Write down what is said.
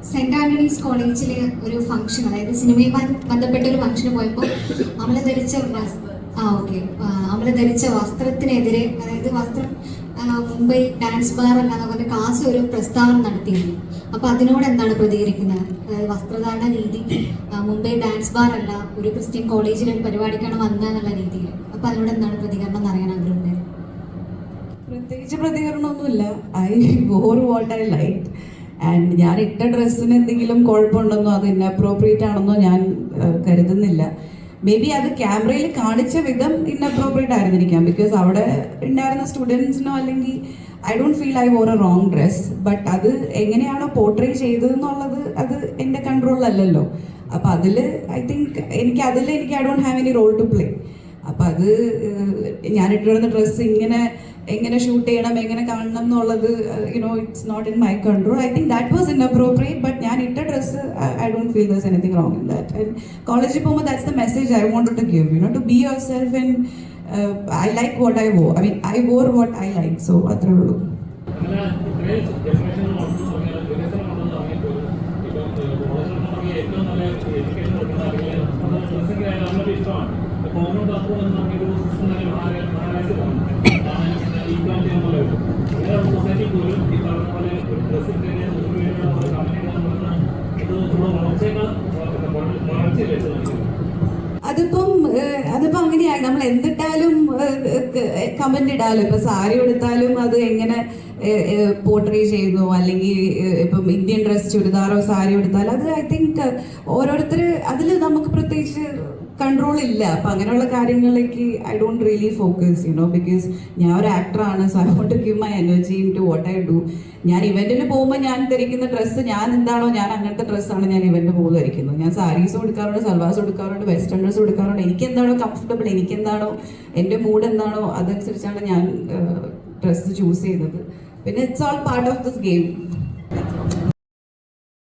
Saint Antony's കോളേജിലെ ഒരു function, അതായത് സിനിമയുമായി ബന്ധപ്പെട്ട ഒരു ഫംഗ്ഷന് പോയപ്പോൾ അമല ധരിച്ച വസ്ത്രത്തിനെതിരെ, അതായത് വസ്ത്രം മുംബൈ ഡാൻസ് ബാർ അല്ലാതെ പറഞ്ഞ കാസ് ഒരു പ്രസ്താവന നടത്തിയിരുന്നു. അപ്പൊ അതിനോട് എന്താണ് പ്രതികരിക്കുന്നത്? അതായത് വസ്ത്രധാരണ രീതി മുംബൈ ഡാൻസ് ബാർ അല്ല, ഒരു ക്രിസ്ത്യൻ കോളേജിലെ ഒരു പരിപാടിക്കാണ് വന്നതെന്നുള്ള രീതിയിൽ. അപ്പൊ അതിനോട് എന്താണ് പ്രതികരണം എന്ന് അറിയാൻ ആഗ്രഹമുണ്ടായിരുന്നു. പ്രത്യേകിച്ച് പ്രതികരണമൊന്നുമില്ല. I wore what I like and ഞാൻ ഇട്ട ഡ്രസ്സിന് എന്തെങ്കിലും കുഴപ്പമുണ്ടെന്നോ അത് ഇൻഅപ്രോപ്രിയേറ്റ് ആണെന്നോ ഞാൻ കരുതുന്നില്ല. മേ ബി അത് ക്യാമറയിൽ കാണിച്ച വിധം ഇൻഅപ്രോപ്രിയേറ്റ് ആയിരുന്നിരിക്കാം, ബിക്കോസ് അവിടെ ഉണ്ടായിരുന്ന സ്റ്റുഡൻസിനോ അല്ലെങ്കിൽ I don't feel I wore a wrong dress. But അത് എങ്ങനെയാണോ പോർട്രേ ചെയ്തതെന്നുള്ളത് അത് എൻ്റെ കൺട്രോളിലല്ലല്ലോ. അപ്പം അതിൽ ഐ തിങ്ക് എനിക്ക് I don't have any role to play. അപ്പം അത് ഞാൻ ഇട്ടിരുന്ന ഡ്രസ്സ് എങ്ങനെ ഷൂട്ട് ചെയ്യണം, എങ്ങനെ കാണണം എന്നുള്ളത് it's not in my control. I think that was inappropriate. But ഞാൻ ഇട്ട dress I don't feel there's anything wrong in that. And കോളേജിൽ പോകുമ്പോൾ that's the message I wanted to give, to be yourself. And I like what I wore. I wore what I like. So അത്രേ ഉള്ളൂ. അതിപ്പം അങ്ങനെയായി. നമ്മൾ എന്തിട്ടാലും comment ഇടാലോ. ഇപ്പൊ സാരി എടുത്താലും അത് എങ്ങനെ പോർട്രേ ചെയ്യുന്നു, അല്ലെങ്കിൽ ഇപ്പം ഇന്ത്യൻ ഡ്രസ് ചുരിദാറോ സാരി എടുത്താലും അത് ഐ തിങ്ക് ഓരോരുത്തർ അതിൽ നമുക്ക് പ്രത്യേകിച്ച് കൺട്രോൾ ഇല്ല. അപ്പം അങ്ങനെയുള്ള കാര്യങ്ങളിലേക്ക് I don't really focus because ഞാൻ ഒരു ആക്ടറാണ്. So I want to give my energy into what I do. ഞാൻ ഇവന്റിന് പോകുമ്പോൾ ഞാൻ ധരിക്കുന്ന ഡ്രസ്സ് ഞാൻ എന്താണോ, ഞാൻ അങ്ങനത്തെ ഡ്രസ്സാണ് ഞാൻ ഇവന്റിന് പോകുമ്പോൾ ധരിക്കുന്നത്. ഞാൻ സാരീസ് കൊടുക്കാറുണ്ട്, സൽവാസ് കൊടുക്കാറുണ്ട്, വെസ്റ്റേൺ ഡ്രസ് കൊടുക്കാറുണ്ട്. എനിക്ക് എന്താണോ കംഫർട്ടബിൾ, എനിക്ക് എന്താണോ എൻ്റെ മൂഡ് എന്താണോ അതനുസരിച്ചാണ് ഞാൻ ഡ്രസ്സ് ചൂസ് ചെയ്യുന്നത്. പിന്നെ it's all part of this game.